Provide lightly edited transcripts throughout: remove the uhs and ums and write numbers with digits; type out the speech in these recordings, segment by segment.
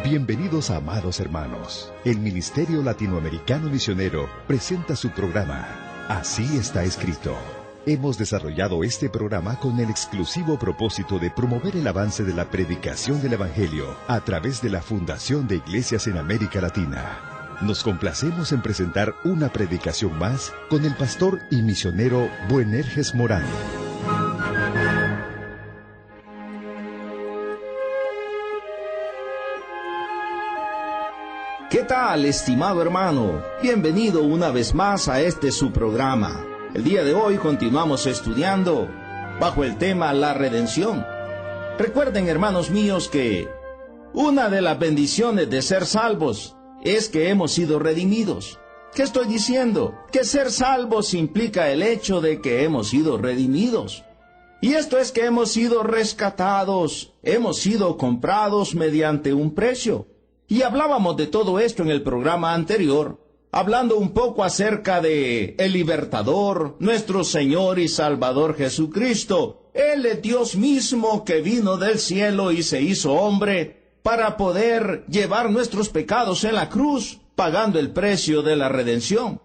Bienvenidos, amados hermanos. El Ministerio Latinoamericano Misionero presenta su programa, Así está escrito. Hemos desarrollado este programa con el exclusivo propósito de promover el avance de la predicación del Evangelio a través de la Fundación de Iglesias en América Latina. Nos complacemos en presentar una predicación más con el pastor y misionero Buenerges Morán. ¿Qué tal, estimado hermano? Bienvenido una vez más a este su programa. El día de hoy continuamos estudiando bajo el tema La Redención. Recuerden, hermanos míos, que una de las bendiciones de ser salvos es que hemos sido redimidos. ¿Qué estoy diciendo? Que ser salvos implica el hecho de que hemos sido redimidos. Y esto es que hemos sido rescatados, hemos sido comprados mediante un precio. Y hablábamos de todo esto en el programa anterior, hablando un poco acerca de el libertador, nuestro Señor y Salvador Jesucristo. Él es Dios mismo que vino del cielo y se hizo hombre para poder llevar nuestros pecados en la cruz, pagando el precio de la redención.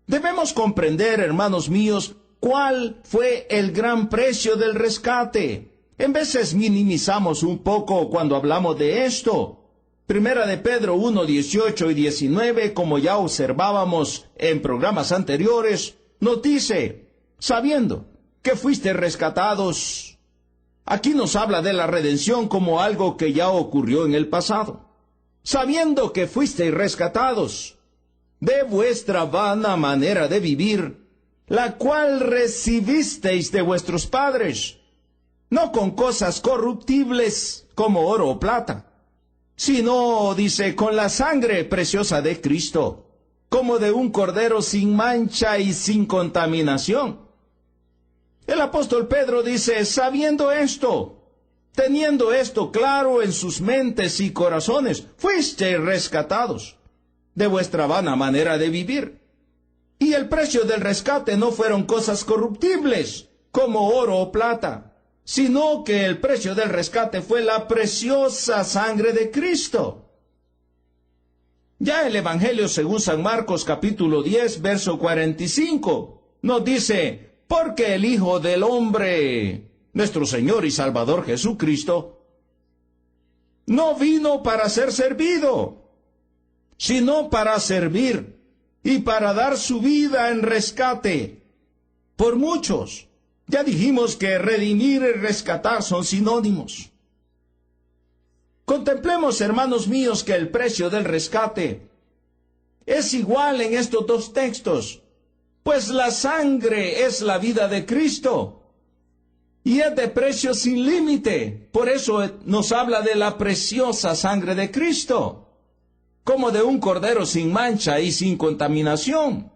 Debemos comprender, hermanos míos, cuál fue el gran precio del rescate. En veces minimizamos un poco cuando hablamos de esto. Primera de Pedro 1, 18 y 19, como ya observábamos en programas anteriores, nos dice, sabiendo que fuiste rescatados. Aquí nos habla de la redención como algo que ya ocurrió en el pasado. Sabiendo que fuisteis rescatados de vuestra vana manera de vivir, la cual recibisteis de vuestros padres, no con cosas corruptibles como oro o plata, sino, dice, con la sangre preciosa de Cristo, como de un cordero sin mancha y sin contaminación. El apóstol Pedro dice, sabiendo esto, teniendo esto claro en sus mentes y corazones, fuisteis rescatados de vuestra vana manera de vivir. Y el precio del rescate no fueron cosas corruptibles, como oro o plata, sino que el precio del rescate fue la preciosa sangre de Cristo. Ya el Evangelio según San Marcos capítulo 10, verso 45, nos dice, porque el Hijo del Hombre, nuestro Señor y Salvador Jesucristo, no vino para ser servido, sino para servir y para dar su vida en rescate por muchos. Ya dijimos que redimir y rescatar son sinónimos. Contemplemos, hermanos míos, que el precio del rescate es igual en estos dos textos, pues la sangre es la vida de Cristo y es de precio sin límite. Por eso nos habla de la preciosa sangre de Cristo, como de un cordero sin mancha y sin contaminación.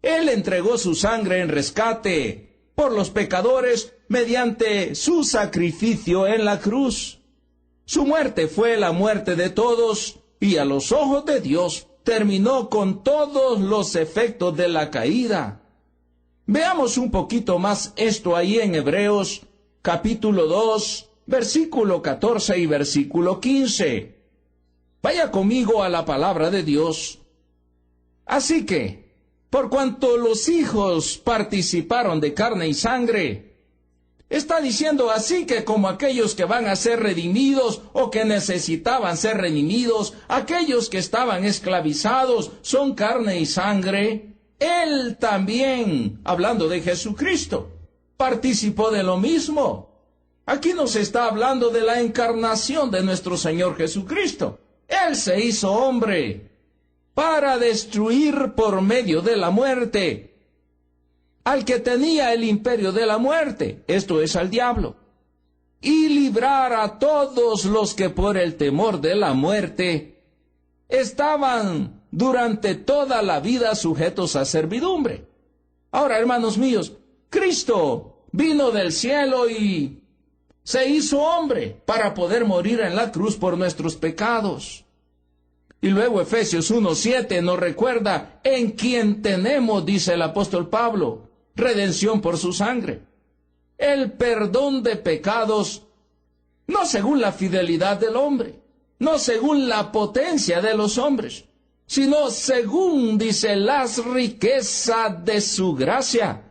Él entregó su sangre en rescate por los pecadores mediante su sacrificio en la cruz. Su muerte fue la muerte de todos y a los ojos de Dios terminó con todos los efectos de la caída. Veamos un poquito más esto ahí en Hebreos capítulo 2, versículo 14 y versículo 15. Vaya conmigo a la palabra de Dios. Así que, por cuanto los hijos participaron de carne y sangre, está diciendo así que como aquellos que van a ser redimidos o que necesitaban ser redimidos, aquellos que estaban esclavizados son carne y sangre, Él también, hablando de Jesucristo, participó de lo mismo. Aquí nos está hablando de la encarnación de nuestro Señor Jesucristo. Él se hizo hombre para destruir por medio de la muerte al que tenía el imperio de la muerte, esto es al diablo, y librar a todos los que por el temor de la muerte estaban durante toda la vida sujetos a servidumbre. Ahora, hermanos míos, Cristo vino del cielo y se hizo hombre para poder morir en la cruz por nuestros pecados. Y luego Efesios 1:7 nos recuerda, en quien tenemos, dice el apóstol Pablo, redención por su sangre, el perdón de pecados, no según la fidelidad del hombre, no según la potencia de los hombres, sino según, dice, las riquezas de su gracia.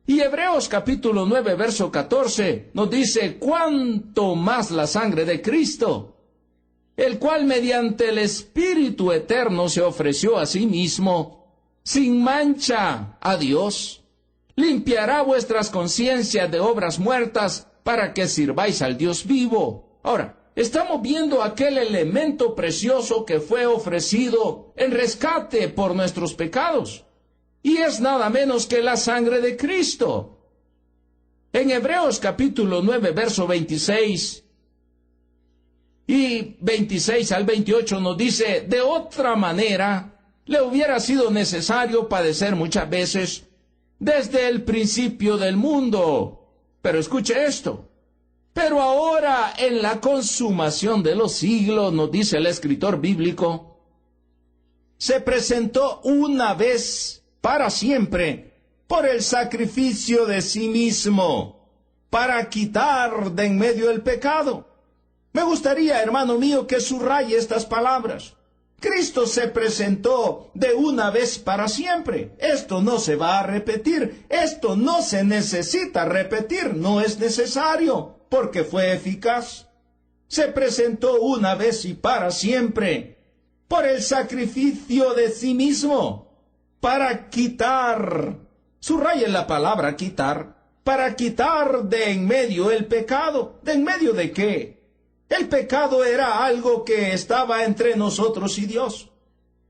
Y Hebreos capítulo 9, verso 14, nos dice, cuánto más la sangre de Cristo, el cual mediante el Espíritu eterno se ofreció a sí mismo, sin mancha, a Dios, limpiará vuestras conciencias de obras muertas para que sirváis al Dios vivo. Ahora, estamos viendo aquel elemento precioso que fue ofrecido en rescate por nuestros pecados. Y es nada menos que la sangre de Cristo. En Hebreos capítulo 9, verso 26 y 26 al 28 nos dice, de otra manera, le hubiera sido necesario padecer muchas veces desde el principio del mundo. Pero escuche esto. Pero ahora, en la consumación de los siglos, nos dice el escritor bíblico, se presentó una vez para siempre, por el sacrificio de sí mismo, para quitar de en medio el pecado. Me gustaría, hermano mío, que subraye estas palabras. Cristo se presentó de una vez para siempre. Esto no se va a repetir. Esto no se necesita repetir. No es necesario, porque fue eficaz. Se presentó una vez y para siempre, por el sacrificio de sí mismo, para quitar, subraye la palabra quitar, para quitar de en medio el pecado. ¿De en medio de qué? El pecado era algo que estaba entre nosotros y Dios.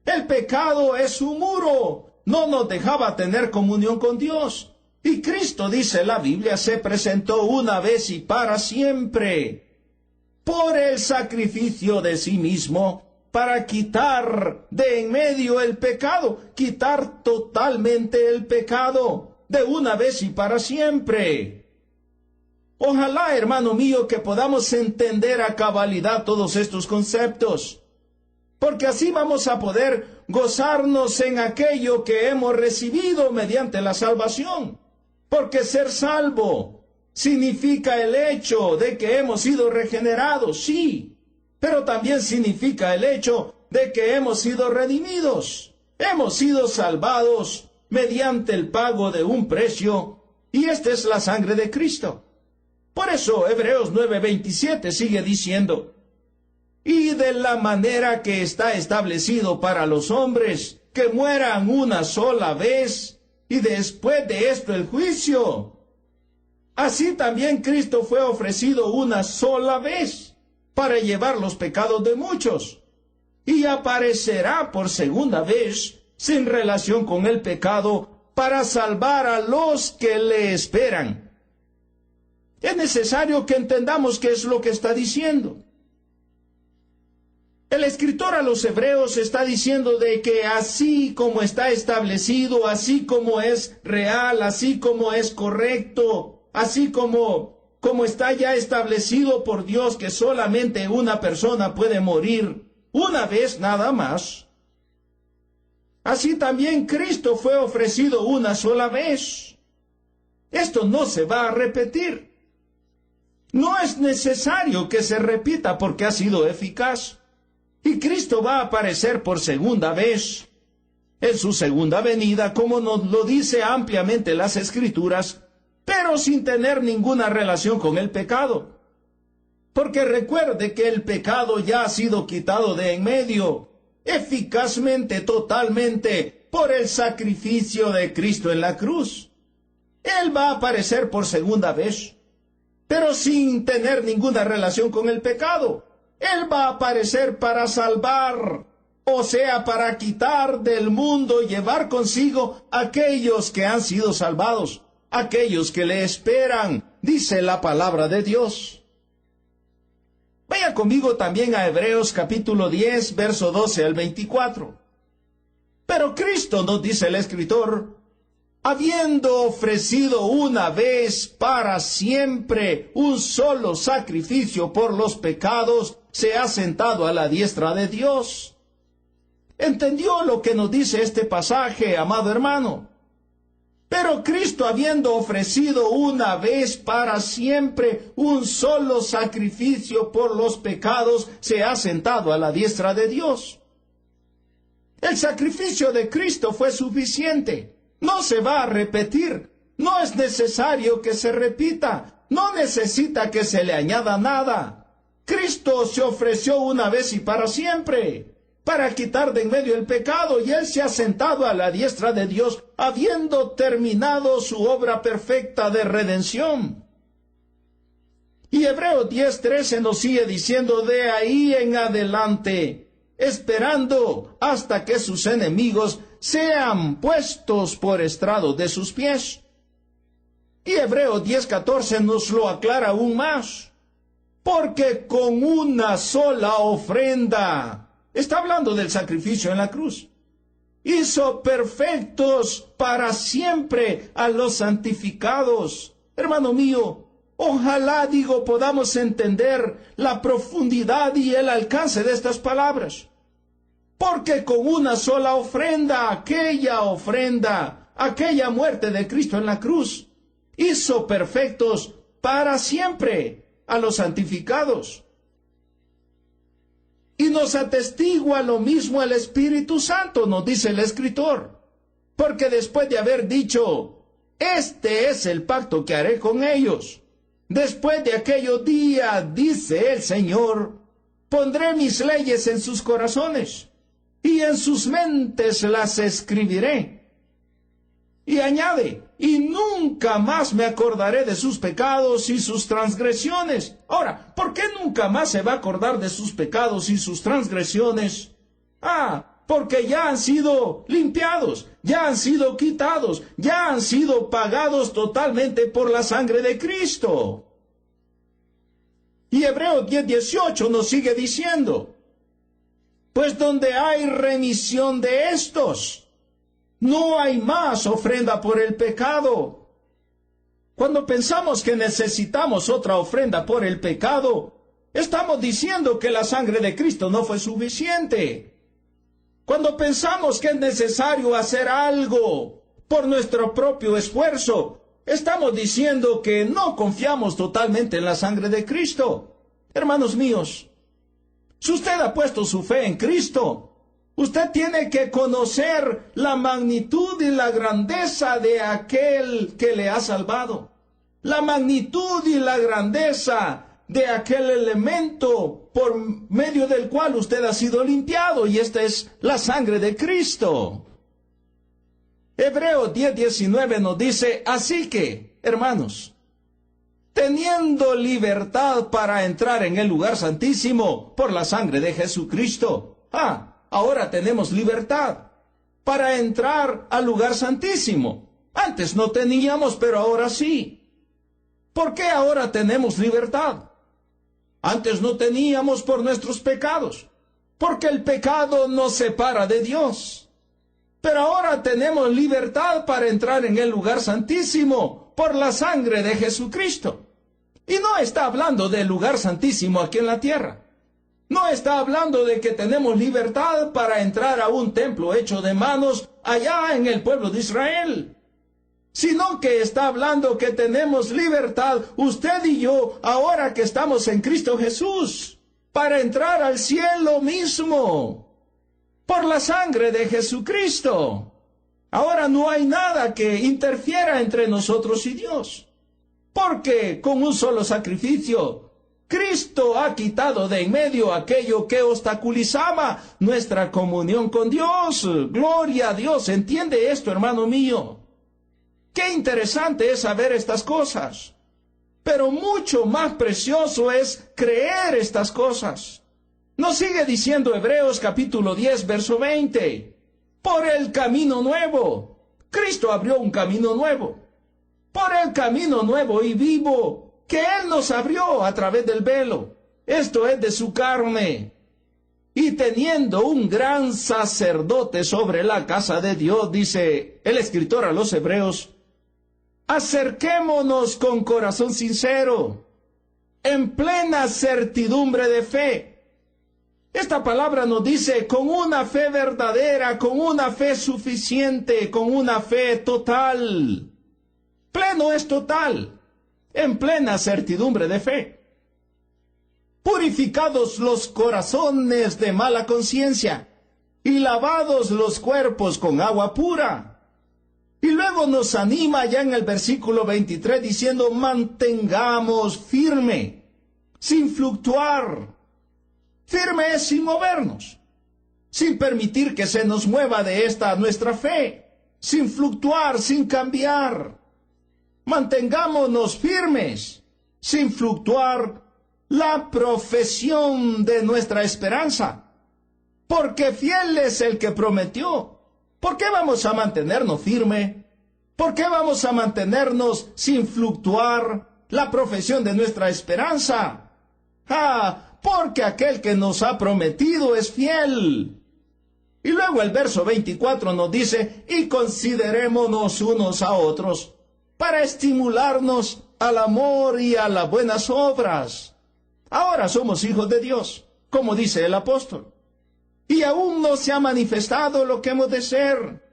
El pecado es un muro, no nos dejaba tener comunión con Dios. Y Cristo, dice la Biblia, se presentó una vez y para siempre, por el sacrificio de sí mismo, para quitar de en medio el pecado, quitar totalmente el pecado, de una vez y para siempre. Ojalá, hermano mío, que podamos entender a cabalidad todos estos conceptos, porque así vamos a poder gozarnos en aquello que hemos recibido mediante la salvación. Porque ser salvo significa el hecho de que hemos sido regenerados, sí, pero también significa el hecho de que hemos sido redimidos. Hemos sido salvados mediante el pago de un precio, y esta es la sangre de Cristo. Por eso Hebreos 9:27 sigue diciendo, y de la manera que está establecido para los hombres, que mueran una sola vez, y después de esto el juicio. Así también Cristo fue ofrecido una sola vez, para llevar los pecados de muchos, y aparecerá por segunda vez, sin relación con el pecado, para salvar a los que le esperan. Es necesario que entendamos qué es lo que está diciendo. El escritor a los Hebreos está diciendo de que así como está establecido, así como es real, así como es correcto, así como está ya establecido por Dios que solamente una persona puede morir una vez nada más, así también Cristo fue ofrecido una sola vez. Esto no se va a repetir. No es necesario que se repita porque ha sido eficaz. Y Cristo va a aparecer por segunda vez, en su segunda venida, como nos lo dice ampliamente las Escrituras, pero sin tener ninguna relación con el pecado. Porque recuerde que el pecado ya ha sido quitado de en medio, eficazmente, totalmente, por el sacrificio de Cristo en la cruz. Él va a aparecer por segunda vez, pero sin tener ninguna relación con el pecado. Él va a aparecer para salvar, o sea, para quitar del mundo y llevar consigo a aquellos que han sido salvados, aquellos que le esperan, dice la palabra de Dios. Vaya conmigo también a Hebreos capítulo 10, verso 12 al 24. Pero Cristo, nos dice el escritor, habiendo ofrecido una vez para siempre un solo sacrificio por los pecados, se ha sentado a la diestra de Dios. ¿Entendió lo que nos dice este pasaje, amado hermano? Pero Cristo, habiendo ofrecido una vez para siempre un solo sacrificio por los pecados, se ha sentado a la diestra de Dios. El sacrificio de Cristo fue suficiente. No se va a repetir. No es necesario que se repita. No necesita que se le añada nada. Cristo se ofreció una vez y para siempre, para quitar de en medio el pecado, y Él se ha sentado a la diestra de Dios, habiendo terminado su obra perfecta de redención. Y Hebreos 10:13 nos sigue diciendo: de ahí en adelante, esperando hasta que sus enemigos sean puestos por estrado de sus pies. Y Hebreos 10:14 nos lo aclara aún más. Porque con una sola ofrenda, está hablando del sacrificio en la cruz, hizo perfectos para siempre a los santificados. Hermano mío, ojalá, podamos entender la profundidad y el alcance de estas palabras. Porque con una sola ofrenda, aquella muerte de Cristo en la cruz, hizo perfectos para siempre a los santificados. Y nos atestigua lo mismo el Espíritu Santo, nos dice el escritor. Porque después de haber dicho: este es el pacto que haré con ellos, después de aquellos días, dice el Señor, pondré mis leyes en sus corazones, y en sus mentes las escribiré. Y añade: y nunca más me acordaré de sus pecados y sus transgresiones. Ahora, ¿por qué nunca más se va a acordar de sus pecados y sus transgresiones? Porque ya han sido limpiados, ya han sido quitados, ya han sido pagados totalmente por la sangre de Cristo. Y Hebreos 10:18 nos sigue diciendo: pues donde hay remisión de estos, no hay más ofrenda por el pecado. Cuando pensamos que necesitamos otra ofrenda por el pecado, estamos diciendo que la sangre de Cristo no fue suficiente. Cuando pensamos que es necesario hacer algo por nuestro propio esfuerzo, estamos diciendo que no confiamos totalmente en la sangre de Cristo. Hermanos míos, si usted ha puesto su fe en Cristo, usted tiene que conocer la magnitud y la grandeza de aquel que le ha salvado. La magnitud y la grandeza de aquel elemento por medio del cual usted ha sido limpiado, y esta es la sangre de Cristo. Hebreos 10:19 nos dice: así que, hermanos, teniendo libertad para entrar en el lugar santísimo por la sangre de Jesucristo. Ahora tenemos libertad para entrar al lugar santísimo. Antes no teníamos, pero ahora sí. ¿Por qué ahora tenemos libertad? Antes no teníamos por nuestros pecados, porque el pecado nos separa de Dios. Pero ahora tenemos libertad para entrar en el lugar santísimo por la sangre de Jesucristo. Y no está hablando del lugar santísimo aquí en la tierra. No está hablando de que tenemos libertad para entrar a un templo hecho de manos allá en el pueblo de Israel, sino que está hablando que tenemos libertad, usted y yo, ahora que estamos en Cristo Jesús, para entrar al cielo mismo, por la sangre de Jesucristo. Ahora no hay nada que interfiera entre nosotros y Dios, porque con un solo sacrificio, Cristo ha quitado de en medio aquello que obstaculizaba nuestra comunión con Dios. Gloria a Dios. ¿Entiende esto, hermano mío? Qué interesante es saber estas cosas. Pero mucho más precioso es creer estas cosas. Nos sigue diciendo Hebreos capítulo 10, verso 20. Por el camino nuevo. Cristo abrió un camino nuevo. Por el camino nuevo y vivo que Él nos abrió a través del velo, esto es de su carne, y teniendo un gran sacerdote sobre la casa de Dios, dice el escritor a los Hebreos, acerquémonos con corazón sincero, en plena certidumbre de fe, Esta palabra nos dice con una fe verdadera, con una fe suficiente, con una fe total. Pleno es total, en plena certidumbre de fe. Purificados los corazones de mala conciencia y lavados los cuerpos con agua pura. Y luego nos anima ya en el versículo 23 diciendo, mantengamos firme, sin fluctuar. Firme es sin movernos, sin permitir que se nos mueva de esta nuestra fe, sin fluctuar, sin cambiar. Mantengámonos firmes, sin fluctuar, la profesión de nuestra esperanza, porque fiel es el que prometió. ¿Por qué vamos a mantenernos firme? ¿Por qué vamos a mantenernos sin fluctuar la profesión de nuestra esperanza? Porque aquel que nos ha prometido es fiel. Y luego el verso 24 nos dice, y considerémonos unos a otros para estimularnos al amor y a las buenas obras. Ahora somos hijos de Dios, como dice el apóstol. Y aún no se ha manifestado lo que hemos de ser.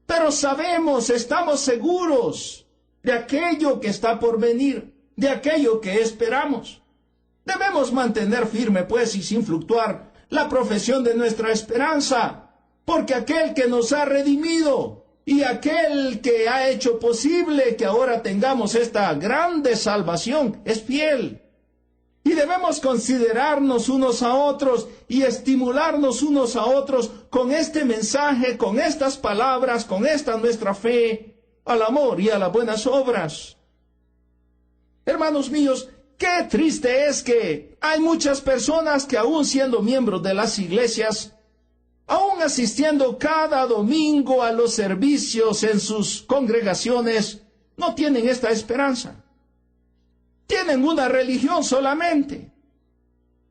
Pero sabemos, estamos seguros de aquello que está por venir, de aquello que esperamos. Debemos mantener firme, pues, y sin fluctuar, la profesión de nuestra esperanza, porque aquel que nos ha redimido y aquel que ha hecho posible que ahora tengamos esta grande salvación es fiel. Y debemos considerarnos unos a otros y estimularnos unos a otros con este mensaje, con estas palabras, con esta nuestra fe, al amor y a las buenas obras. Hermanos míos, qué triste es que hay muchas personas que aún siendo miembros de las iglesias, aún asistiendo cada domingo a los servicios en sus congregaciones, no tienen esta esperanza. Tienen una religión solamente,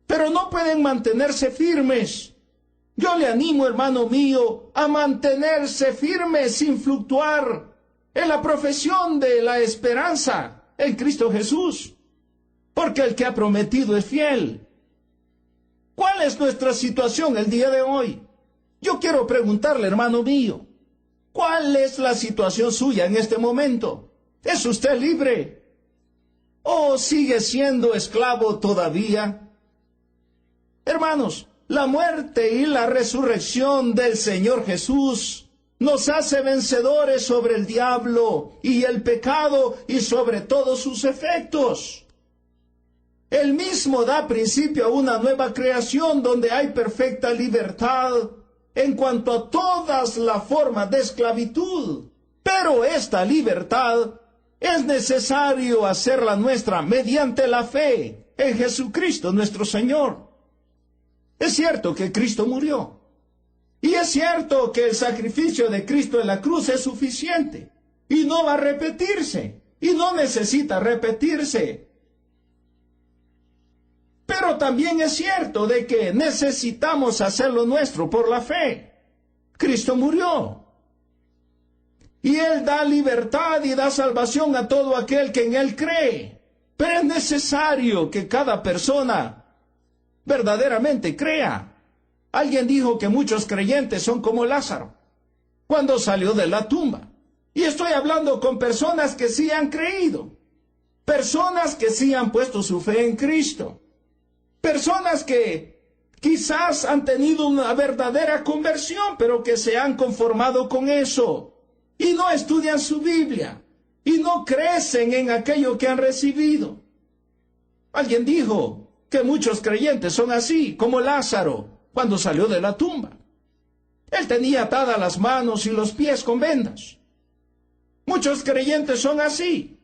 pero no pueden mantenerse firmes. Yo le animo, hermano mío, a mantenerse firme sin fluctuar en la profesión de la esperanza en Cristo Jesús, porque el que ha prometido es fiel. ¿Cuál es nuestra situación el día de hoy? Yo quiero preguntarle, hermano mío, ¿cuál es la situación suya en este momento? ¿Es usted libre? ¿O sigue siendo esclavo todavía? Hermanos, la muerte y la resurrección del Señor Jesús nos hace vencedores sobre el diablo y el pecado y sobre todos sus efectos. Él mismo da principio a una nueva creación donde hay perfecta libertad en cuanto a todas las formas de esclavitud. Pero esta libertad es necesario hacerla nuestra mediante la fe en Jesucristo nuestro Señor. Es cierto que Cristo murió. Y es cierto que el sacrificio de Cristo en la cruz es suficiente. Y no va a repetirse. Y no necesita repetirse. Pero también es cierto de que necesitamos hacerlo nuestro por la fe. Cristo murió. Y Él da libertad y da salvación a todo aquel que en Él cree. Pero es necesario que cada persona verdaderamente crea. Alguien dijo que muchos creyentes son como Lázaro, cuando salió de la tumba. Y estoy hablando con personas que sí han creído. Personas que sí han puesto su fe en Cristo. Personas que quizás han tenido una verdadera conversión, pero que se han conformado con eso. Y no estudian su Biblia. Y no crecen en aquello que han recibido. Alguien dijo que muchos creyentes son así, como Lázaro, cuando salió de la tumba. Él tenía atadas las manos y los pies con vendas. Muchos creyentes son así.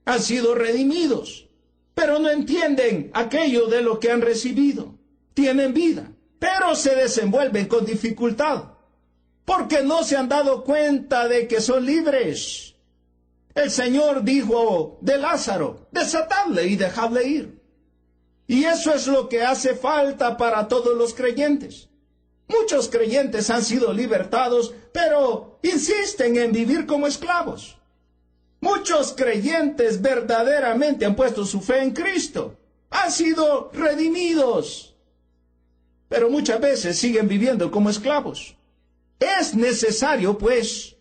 Han sido redimidos, pero no entienden aquello de lo que han recibido. Tienen vida, pero se desenvuelven con dificultad, porque no se han dado cuenta de que son libres. El Señor dijo de Lázaro, desatadle y dejadle ir. Y eso es lo que hace falta para todos los creyentes. Muchos creyentes han sido libertados, pero insisten en vivir como esclavos. Muchos creyentes verdaderamente han puesto su fe en Cristo. Han sido redimidos. pero muchas veces siguen viviendo como esclavos. Es necesario, pues,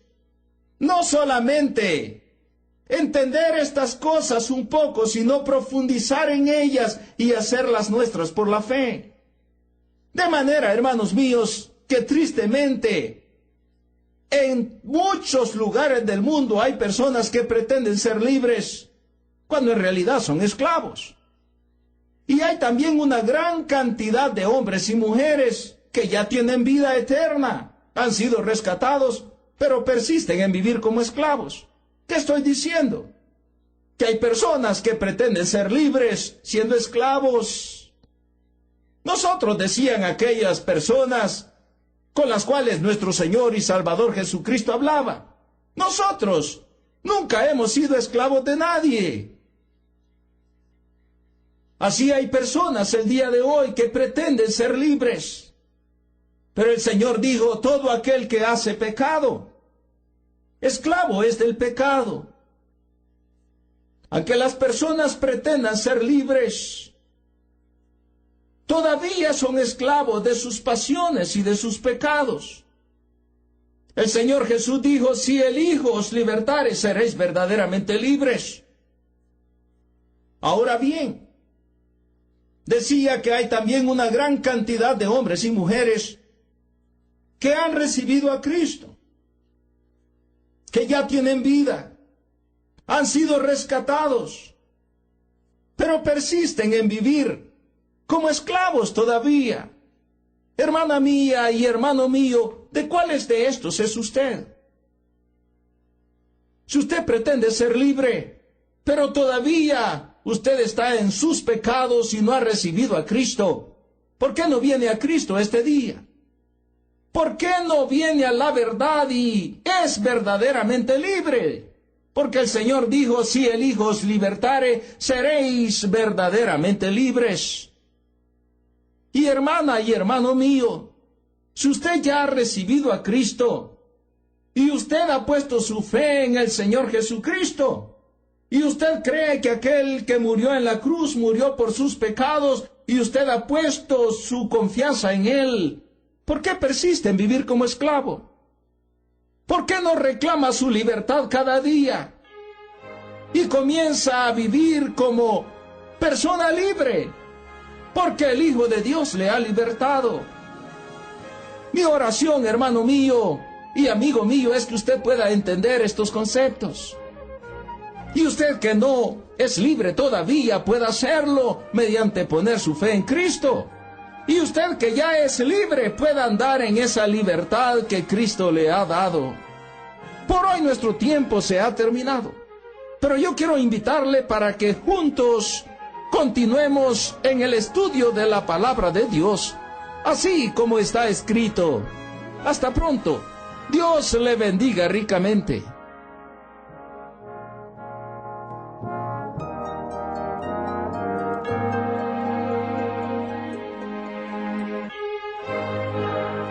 no solamente entender estas cosas un poco, sino profundizar en ellas y hacerlas nuestras por la fe. De manera, hermanos míos, que tristemente en muchos lugares del mundo hay personas que pretenden ser libres cuando en realidad son esclavos. Y hay también una gran cantidad de hombres y mujeres que ya tienen vida eterna, han sido rescatados, pero persisten en vivir como esclavos. ¿Qué estoy diciendo? Que hay personas que pretenden ser libres siendo esclavos. Nosotros, decían aquellas personas con las cuales nuestro Señor y Salvador Jesucristo hablaba, nosotros nunca hemos sido esclavos de nadie. Así hay personas el día de hoy que pretenden ser libres. Pero el Señor dijo, todo aquel que hace pecado, esclavo es del pecado. Aunque las personas pretendan ser libres, todavía son esclavos de sus pasiones y de sus pecados. El Señor Jesús dijo, si el Hijo os libertare, seréis verdaderamente libres. Ahora bien, decía que hay también una gran cantidad de hombres y mujeres que han recibido a Cristo, que ya tienen vida, han sido rescatados, pero persisten en vivir como esclavos todavía. Hermana mía y hermano mío, ¿de cuáles de estos es usted? Si usted pretende ser libre, pero todavía usted está en sus pecados y no ha recibido a Cristo, ¿por qué no viene a Cristo este día? ¿Por qué no viene a la verdad y es verdaderamente libre? Porque el Señor dijo, si el Hijo os libertare, seréis verdaderamente libres. Y hermana y hermano mío, si usted ya ha recibido a Cristo y usted ha puesto su fe en el Señor Jesucristo, y usted cree que aquel que murió en la cruz murió por sus pecados, y usted ha puesto su confianza en Él, ¿por qué persiste en vivir como esclavo? ¿Por qué no reclama su libertad cada día y comienza a vivir como persona libre? Porque el Hijo de Dios le ha libertado. Mi oración, hermano mío y amigo mío, es que usted pueda entender estos conceptos. Y usted que no es libre todavía pueda hacerlo mediante poner su fe en Cristo. Y usted que ya es libre pueda andar en esa libertad que Cristo le ha dado. Por hoy nuestro tiempo se ha terminado, pero yo quiero invitarle para que juntos continuemos en el estudio de la palabra de Dios, así como está escrito. Hasta pronto. Dios le bendiga ricamente.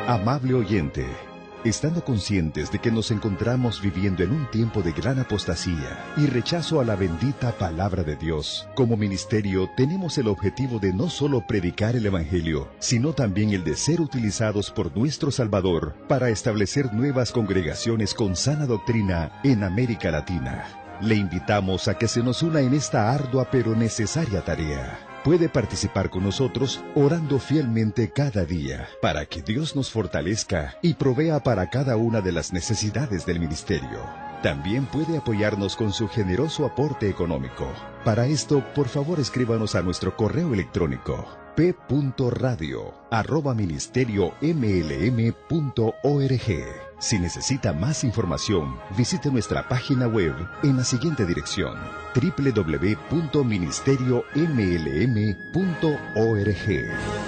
Amable oyente, estando conscientes de que nos encontramos viviendo en un tiempo de gran apostasía y rechazo a la bendita palabra de Dios, como ministerio tenemos el objetivo de no solo predicar el Evangelio, sino también el de ser utilizados por nuestro Salvador para establecer nuevas congregaciones con sana doctrina en América Latina. Le invitamos a que se nos una en esta ardua pero necesaria tarea. Puede participar con nosotros orando fielmente cada día para que Dios nos fortalezca y provea para cada una de las necesidades del ministerio. También puede apoyarnos con su generoso aporte económico. Para esto, por favor, escríbanos a nuestro correo electrónico p.radio@ministeriomlm.org. Si necesita más información, visite nuestra página web en la siguiente dirección: www.ministeriomlm.org.